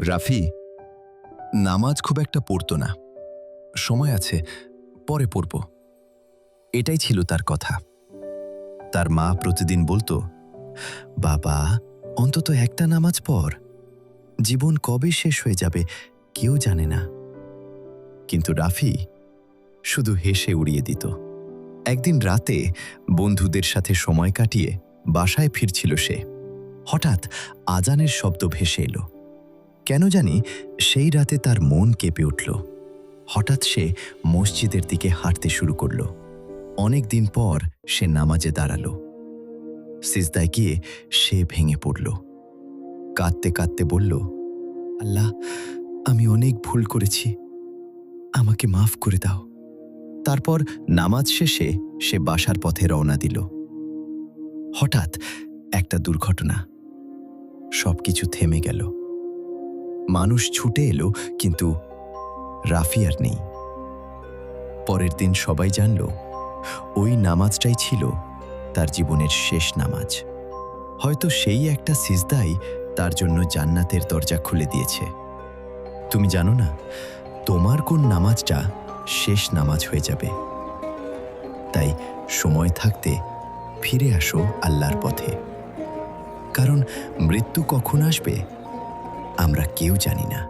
রাফি নামাজ খুব একটা পড়তো না। সময় আছে, পরে পড়ব, এটাই ছিল তার কথা। তার মা প্রতিদিন বলতো, বাবা অন্তত একটা নামাজ পড়, জীবন কবে শেষ হয়ে যাবে কেউ জানে না। কিন্তু রাফি শুধু হেসে উড়িয়ে দিত। একদিন রাতে বন্ধুদের সাথে সময় কাটিয়ে বাসায় ফিরছিল সে। হঠাৎ আজানের শব্দ ভেসে এলো। কেন জানি সেই রাতে তার মন কেঁপে উঠল। হঠাৎ সে মসজিদের দিকে হাঁটতে শুরু করল। অনেক দিন পর সে নামাজে দাঁড়ালো। সিজদায় গিয়ে সে ভেঙে পড়ল। কাঁদতে কাঁদতে বলল, আল্লাহ, আমি অনেক ভুল করেছি, আমাকে মাফ করে দাও। তারপর নামাজ শেষে সে বাসার পথে রওনা দিল। হঠাৎ একটা দুর্ঘটনা, সবকিছু থেমে গেল। মানুষ ছুটে এলো, কিন্তু রাফি আর নেই। পরের দিন সবাই জানল ওই নামাজটাই ছিল তার জীবনের শেষ নামাজ। হয়তো সেই একটা সিজদাই তার জন্য জান্নাতের দরজা খুলে দিয়েছে। তুমি জানো না তোমার কোন নামাজটা শেষ নামাজ হয়ে যাবে। তাই সময় থাকতে ফিরে আসো আল্লাহর পথে, কারণ মৃত্যু কখন আসবে আমরা কেউ জানি না।